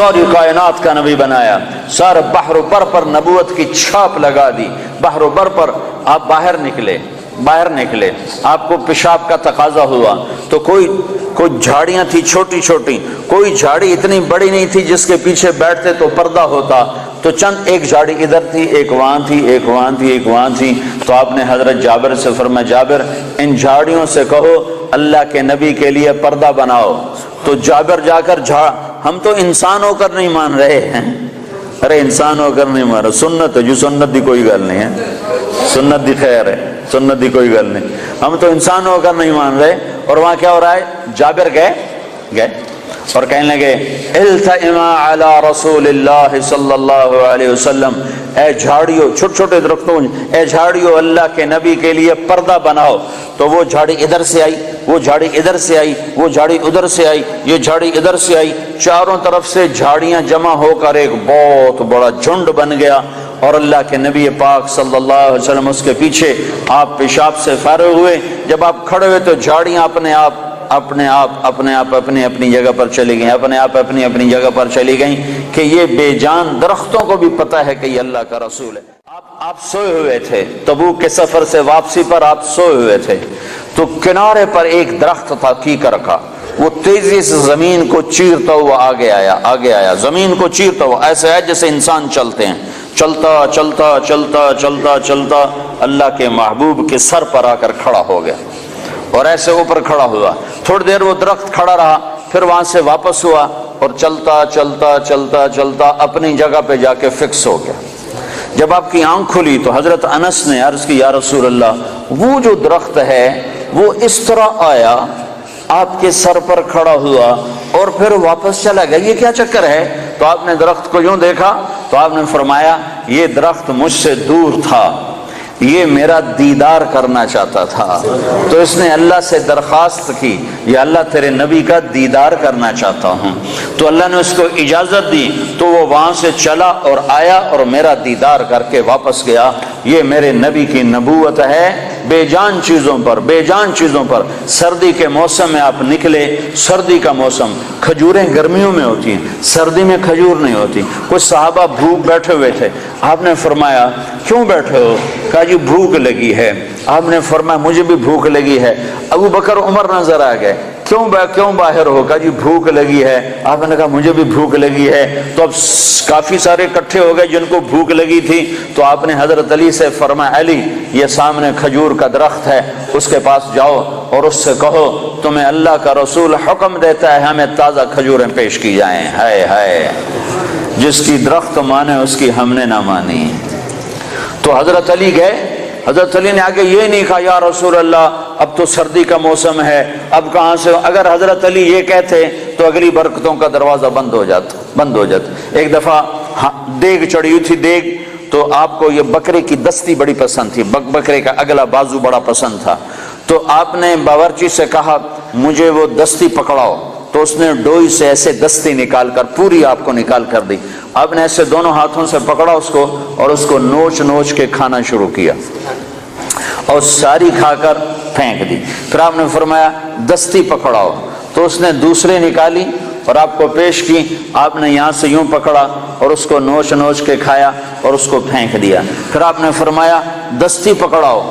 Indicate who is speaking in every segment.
Speaker 1: ساری کائنات کا نبی بنایا، سارے بحر و بر پر نبوت کی چھاپ لگا دی، بحر و بر پر آپ باہر نکلے، آپ کو پیشاب کا تقاضا ہوا تو کوئی جھاڑیاں تھی چھوٹی چھوٹی، کوئی جھاڑی اتنی بڑی نہیں تھی جس کے پیچھے بیٹھتے تو پردہ ہوتا، تو چند ایک جھاڑی ادھر تھی، ایک وہاں تھی، ایک وہاں تھی، ایک وہاں تھی، تو آپ نے حضرت جابر سے فرمایا جابر ان جھاڑیوں سے کہو اللہ کے نبی کے لیے پردہ بناؤ، تو جابر جا کر ہم تو انسان ہو کر نہیں مان رہے ہیں، ارے انسان ہو کر نہیں مان رہے، سنت ہے جو سنت دی کوئی گل نہیں ہے، سنت دی خیر ہے، سنت دی کوئی گل نہیں، ہم تو انسان ہو کر نہیں مان رہے، اور وہاں کیا ہو رہا ہے، جابر گئے اور کہنے لگے التئما علی رسول اللہ صلی اللہ علیہ وسلم، اے جھاڑیوں، چھوٹے چھوٹے درختوں، اے جھاڑیوں اللہ کے نبی کے لیے پردہ بناؤ، تو وہ جھاڑی ادھر سے آئی، وہ جھاڑی ادھر سے آئی، وہ جھاڑی ادھر سے آئی، یہ جھاڑی ادھر سے آئی، چاروں طرف سے جھاڑیاں جمع ہو کر ایک بہت بڑا جھنڈ بن گیا، اور اللہ کے نبی پاک صلی اللہ علیہ وسلم اس کے پیچھے، آپ پیشاب سے فارغ ہوئے، جب آپ کھڑے ہوئے تو جھاڑیاں اپنے آپ اپنی اپنی جگہ پر چلی گئیں، اپنی جگہ پر چلی گئیں، کہ یہ بے جان درختوں کو بھی پتہ ہے کہ یہ اللہ کا رسول ہے۔ آپ سوئے ہوئے تھے، تبوک کے سفر سے واپسی پر آپ سوئے ہوئے تھے، تو کنارے پر ایک درخت تھا کیکر کا، وہ تیزی سے زمین کو چیرتا ہوا آگے آیا، زمین کو چیرتا ہوا، ایسے ہے جیسے انسان چلتے ہیں، چلتا اللہ کے محبوب کے سر پر آ کر کھڑا ہو گیا، اور ایسے اوپر کھڑا ہوا، تھوڑی دیر وہ درخت کھڑا رہا، پھر وہاں سے واپس ہوا اور چلتا اپنی جگہ پہ جا کے فکس ہو گیا۔ جب آپ کی آنکھ کھلی تو حضرت انس نے عرض کی یا رسول اللہ وہ جو درخت ہے وہ اس طرح آیا، آپ کے سر پر کھڑا ہوا اور پھر واپس چلا گیا، یہ کیا چکر ہے؟ تو آپ نے درخت کو یوں دیکھا تو آپ نے فرمایا یہ درخت مجھ سے دور تھا، یہ میرا دیدار کرنا چاہتا تھا، تو اس نے اللہ سے درخواست کی یا اللہ تیرے نبی کا دیدار کرنا چاہتا ہوں، تو اللہ نے اس کو اجازت دی، تو وہ وہاں سے چلا اور آیا اور میرا دیدار کر کے واپس گیا۔ یہ میرے نبی کی نبوت ہے، بے جان چیزوں پر۔ سردی کے موسم میں آپ نکلے، سردی کا موسم، کھجوریں گرمیوں میں ہوتی ہیں، سردی میں کھجور نہیں ہوتی۔ کچھ صحابہ بھوک بیٹھے ہوئے تھے، آپ نے فرمایا کیوں بیٹھے ہو؟ کہا جی بھوک لگی ہے۔ آپ نے فرمایا مجھے بھی بھوک لگی ہے۔ ابو بکر عمر نظر آ گئے، کیوں باہر ہو؟ کہا جی بھوک لگی ہے۔ آپ نے کہا مجھے بھی بھوک لگی ہے۔ تو اب کافی سارے اکٹھے ہو گئے جن کو بھوک لگی تھی، تو آپ نے حضرت علی سے فرمایا علی یہ سامنے کھجور کا درخت ہے، اس کے پاس جاؤ اور اس سے کہو تمہیں اللہ کا رسول حکم دیتا ہے ہمیں تازہ کھجوریں پیش کی جائیں۔ ہائے جس کی درخت مانے اس کی ہم نے نہ مانی۔ تو حضرت علی گئے، حضرت علی نے آگے یہ نہیں کہا یا رسول اللہ اب تو سردی کا موسم ہے، اب کہاں سے؟ اگر حضرت علی یہ کہتے تو اگلی برکتوں کا دروازہ بند ہو جاتا۔ ایک دفعہ دیگ چڑھی ہوئی تھی، دیگ تو آپ کو یہ بکرے کی دستی بڑی پسند تھی، بکرے کا اگلا بازو بڑا پسند تھا، تو آپ نے باورچی سے کہا مجھے وہ دستی پکڑاؤ، تو اس نے ڈوئی سے ایسے دستی نکال کر پوری آپ کو نکال کر دی۔ آپ نے ایسے دونوں ہاتھوں سے پکڑا اس کو اور اس کو نوچ کے کھانا شروع کیا اور ساری کھا کر پھینک دی۔ پھر آپ نے فرمایا دستی پکڑاؤ، تو اس نے دوسرے نکالی اور آپ کو پیش کی۔ آپ نے یہاں سے یوں پکڑا اور اس کو نوچ کے کھایا اور اس کو پھینک دیا۔ پھر آپ نے فرمایا دستی پکڑاؤ،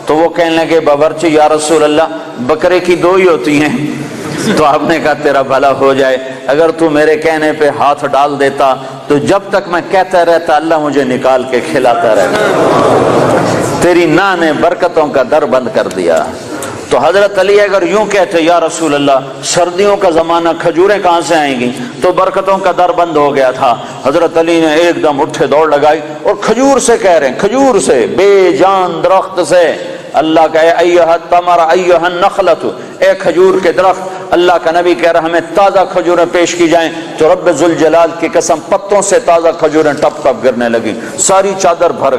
Speaker 1: تو وہ کہنے لگے باورچی یا رسول اللہ بکرے کی دو ہی ہوتی ہیں۔ تو آپ نے کہا تیرا بھلا ہو جائے، اگر تو میرے کہنے پہ ہاتھ ڈال دیتا تو جب تک میں کہتا رہتا اللہ مجھے نکال کے کھلاتا رہتا۔ تیری نا نے برکتوں کا در بند کر دیا۔ تو حضرت علی اگر یوں کہتے یا رسول اللہ سردیوں کا زمانہ کھجوریں کہاں سے آئیں گی، تو برکتوں کا در بند ہو گیا تھا۔ حضرت علی نے ایک دم اٹھے دوڑ لگائی اور کھجور سے کہہ رہے ہیں، کھجور سے، بے جان درخت سے اللہ کا ایھا التمر ایھا النخلۃ، اے کھجور کے درخت، اللہ کا نبی کہہ رہا ہمیں تازہ کھجوریں پیش کی جائیں، تو رب ذوالجلال کی قسم پتوں سے تازہ کھجوریں ٹپ ٹپ گرنے لگی، ساری چادر بھر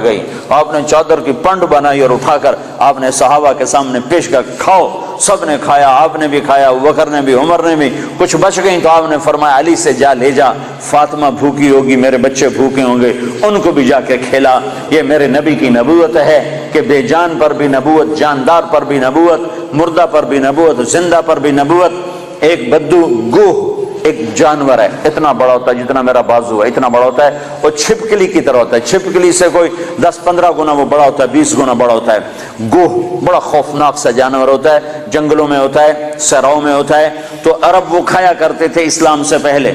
Speaker 1: گئی۔ آپ نے چادر کی پنڈ بنائی اور اٹھا کر آپ نے صحابہ کے سامنے پیش کر کھاؤ، سب نے کھایا، آپ نے بھی کھایا، ابوبکر نے بھی، عمر نے بھی، کچھ بچ گئیں تو آپ نے فرمایا علی سے جا لے جا، فاطمہ بھوکی ہوگی، میرے بچے بھوکے ہوں گے، ان کو بھی جا کے کھلا۔ یہ میرے نبی کی نبوت ہے کہ بے جان پر بھی نبوت، جاندار پر بھی نبوت، مردہ پر بھی نبوت، زندہ پر بھی نبوت۔ ایک بدو گوہ ایک جانور ہے، اتنا بڑا ہوتا ہے جتنا میرا بازو ہے، اتنا بڑا ہوتا ہے، وہ چھپکلی کی طرح ہوتا ہے، چھپکلی سے کوئی 10-15 گنا وہ بڑا ہوتا ہے، 20 گنا بڑا ہوتا ہے۔ گوہ بڑا خوفناک سا جانور ہوتا ہے، جنگلوں میں ہوتا ہے، صحراؤں میں ہوتا ہے، تو عرب وہ کھایا کرتے تھے اسلام سے پہلے۔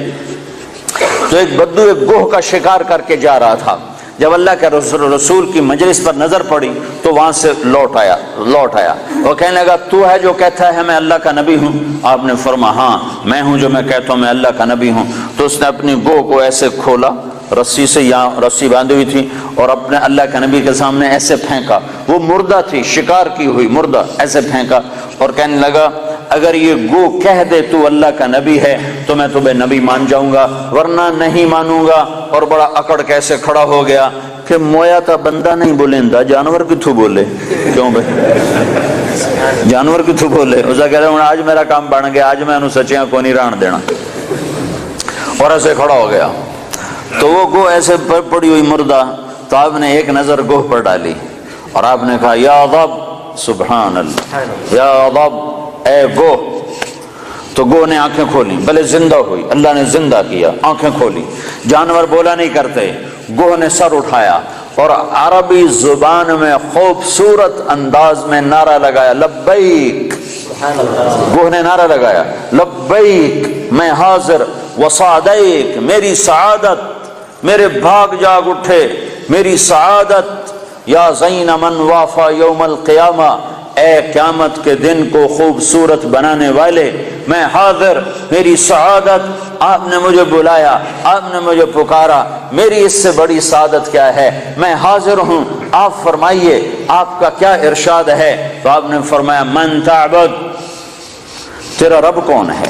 Speaker 1: تو ایک بدو ایک گوہ کا شکار کر کے جا رہا تھا، جب اللہ کے رسول کی مجلس پر نظر پڑی تو وہاں سے لوٹ آیا۔ وہ کہنے لگا تو ہے جو کہتا ہے میں اللہ کا نبی ہوں؟ آپ نے فرمایا ہاں میں ہوں جو میں کہتا ہوں میں اللہ کا نبی ہوں۔ تو اس نے اپنی گوہ کو ایسے کھولا، رسی سے، یہاں رسی باندھی ہوئی تھی، اور اپنے اللہ کے نبی کے سامنے ایسے پھینکا، وہ مردہ تھی، شکار کی ہوئی مردہ، ایسے پھینکا اور کہنے لگا اگر یہ گو کہہ دے تو اللہ کا نبی ہے تو میں تمہیں نبی مان جاؤں گا، ورنہ نہیں مانوں گا۔ اور بڑا اکڑ کیسے کھڑا ہو گیا کہ مویا تا بندہ نہیں بولیندا، جانور کتھوں بولے؟ کیوں بھائی جانور کتھوں بولے؟ اس کا کہہ رہا ہوں آج میرا کام بن گیا، آج میں انہوں سچیاں کو نہیں ران دینا، اور ایسے کھڑا ہو گیا۔ تو وہ گو ایسے پڑی ہوئی مردہ، تو آپ نے ایک نظر گوہ پر ڈالی اور آپ نے کہا یا ضب، سبحان اللہ، یا ضب، اے گوہ۔ تو گوہ نے آنکھیں کھولی، بھلے زندہ ہوئی، اللہ نے زندہ کیا، آنکھیں کھولی، جانور بولا نہیں کرتے۔ گوہ نے سر اٹھایا اور عربی زبان میں خوبصورت انداز میں نعرہ لگایا لبیک۔ گوہ نے نعرہ لگایا لبیک، میں حاضر، وسعدیک، میری سعادت، میرے بھاگ جاگ اٹھے، میری سعادت، یا زین من وافا یوم القیامہ، اے قیامت کے دن کو خوبصورت بنانے والے، میں حاضر، میری سعادت، آپ نے مجھے بلایا، آپ نے مجھے پکارا، میری اس سے بڑی سعادت کیا ہے؟ میں حاضر ہوں، آپ فرمائیے آپ کا کیا ارشاد ہے؟ تو آپ نے فرمایا من تعبد، تیرا رب کون ہے،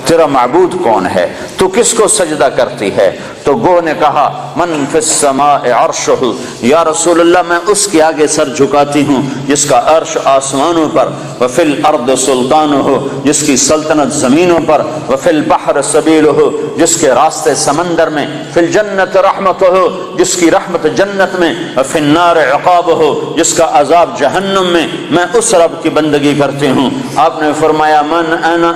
Speaker 1: تیرا معبود کون ہے، تو کس کو سجدہ کرتی ہے؟ تو گوہ نے کہا من فی السماء عرشہ، یا رسول اللہ میں اس کے آگے سر جھکاتی ہوں جس کا عرش آسمانوں پر، وفی الارض سلطانہ، جس کی سلطنت زمینوں پر، وفی البحر سبیلہ، جس کے راستے سمندر میں، فی الجنت رحمتہ، جس کی رحمت جنت میں، وفی النار عقابہ، جس کا عذاب جہنم میں، میں اس رب کی بندگی کرتی ہوں۔ آپ نے فرمایا من انا،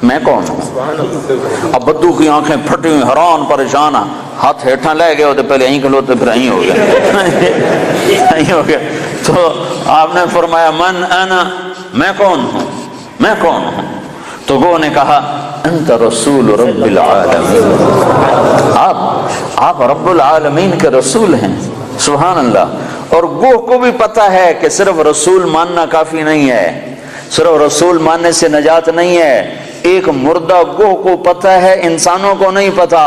Speaker 1: میں کون ہوں؟ اب بدو کی آنکھیں پھٹی ہوئی، حیران پریشان، ہاتھ ہیٹھاں لے گئے ہوتے، پہلے یہیں کھلوتے پھر یہیں ہو گئے، یہیں ہو گئے۔ تو آپ نے فرمایا من انا، میں کون ہوں، میں کون ہوں؟ تو گو نے کہا انت رسول رب العالمین، آپ رب العالمین کے رسول ہیں، سبحان اللہ۔ اور گوہ کو بھی پتا ہے کہ صرف رسول ماننا کافی نہیں ہے، صرف رسول ماننے سے نجات نہیں ہے، ایک مردہ گوہ کو پتہ ہے، انسانوں کو نہیں پتا۔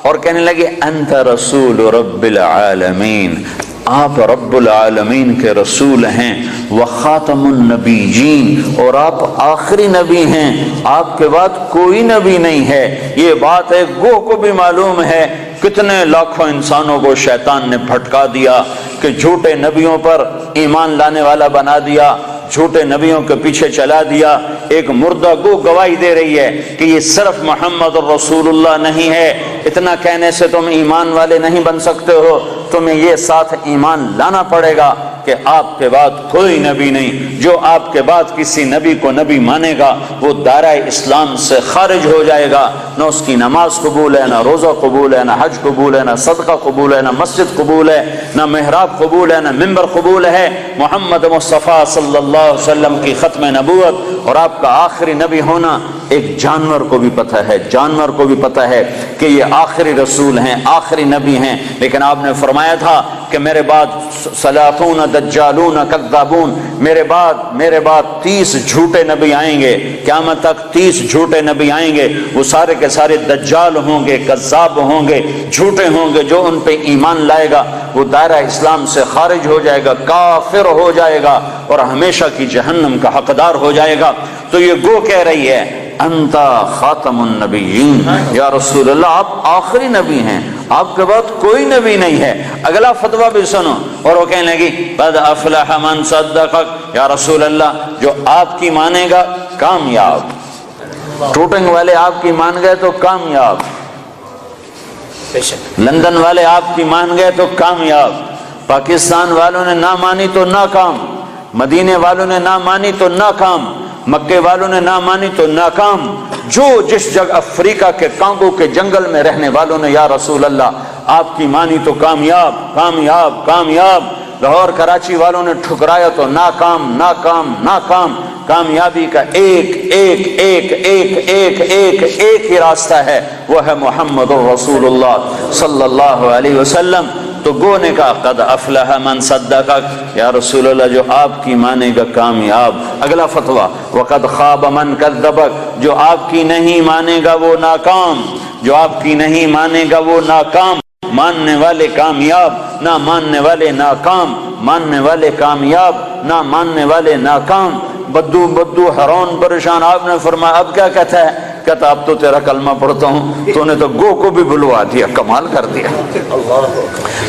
Speaker 1: اور کہنے لگے انت رسول رب العالمین، آپ رب العالمین کے رسول ہیں، وخاتم النبیین، اور آپ آخری نبی ہیں، آپ کے بعد کوئی نبی نہیں ہے۔ یہ بات ہے گوہ کو بھی معلوم ہے۔ کتنے لاکھوں انسانوں کو شیطان نے بھٹکا دیا کہ جھوٹے نبیوں پر ایمان لانے والا بنا دیا، جھوٹے نبیوں کے پیچھے چلا دیا۔ ایک مردہ گو گواہی دے رہی ہے کہ یہ صرف محمد رسول اللہ نہیں ہے، اتنا کہنے سے تم ایمان والے نہیں بن سکتے ہو، تمہیں یہ ساتھ ایمان لانا پڑے گا کہ آپ کے بعد کوئی نبی نہیں۔ جو آپ کے بعد کسی نبی کو نبی مانے گا وہ دائرہ اسلام سے خارج ہو جائے گا، نہ اس کی نماز قبول ہے، نہ روزہ قبول ہے، نہ حج قبول ہے، نہ صدقہ قبول ہے، نہ مسجد قبول ہے، نہ محراب قبول ہے، نہ ممبر قبول ہے۔ محمد مصطفیٰ صلی اللہ علیہ وسلم کی ختم نبوت اور آپ کا آخری نبی ہونا ایک جانور کو بھی پتہ ہے، جانور کو بھی پتہ ہے کہ یہ آخری رسول ہیں، آخری نبی ہیں۔ لیکن آپ نے فرمایا تھا کہ میرے بعد سلاطون دجالون کذابون، میرے بعد 30 جھوٹے نبی آئیں گے، قیامت تک 30 جھوٹے نبی آئیں گے، وہ سارے کے سارے دجال ہوں گے، کذاب ہوں گے، جھوٹے ہوں گے۔ جو ان پہ ایمان لائے گا وہ دائرہ اسلام سے خارج ہو جائے گا، کافر ہو جائے گا اور ہمیشہ کی جہنم کا حقدار ہو جائے گا۔ تو یہ گو کہہ رہی ہے انتا خاتم النبیین، یا رسول اللہ آپ آخری نبی ہیں، آپ کے بعد کوئی نبی نہیں ہے۔ اگلا فتویٰ بھی سنو، اور وہ کہنے لگی قد افلح من صدقک، یا رسول اللہ جو آپ کی مانے گا کامیاب، ٹوٹنگ والے آپ کی مان گئے تو کامیاب، لندن والے آپ کی مان گئے تو کامیاب، پاکستان والوں نے نہ مانی تو ناکام، مدینے والوں نے نہ مانی تو ناکام، مکے والوں نے نہ مانی تو ناکام، جو جس جگہ افریقہ کے کانگو کے جنگل میں رہنے والوں نے یا رسول اللہ آپ کی مانی تو کامیاب کامیاب کامیاب، لاہور کراچی والوں نے ٹھکرایا تو ناکام ناکام ناکام۔ کامیابی کا ایک ایک ایک ایک ایک ایک ایک ہی راستہ ہے، وہ ہے محمد الرسول اللہ صلی اللہ علیہ وسلم۔ تو گو نے کہا قد افلح من صدقک، یا رسول اللہ جو آپ کی مانے گا کامیاب۔ اگلا فتویٰ وقد خاب من کذبک، جو آپ کی نہیں مانے گا وہ ناکام، جو آپ کی نہیں مانے گا وہ ناکام۔ ماننے والے کامیاب، نہ ماننے والے ناکام، ماننے والے کامیاب، نہ ماننے والے ناکام۔ بدو بدو حیران پریشان، آپ نے فرمایا اب کیا کہتا ہے؟ کہتا اب تو تیرا کلمہ پڑھتا ہوں، تو نے تو گو کو بھی بلوا دیا، کمال کر دیا۔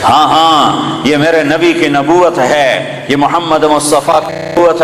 Speaker 1: ہاں ہاں، یہ میرے نبی کی نبوت ہے، یہ محمد مصطفیٰ کی نبوت ہے۔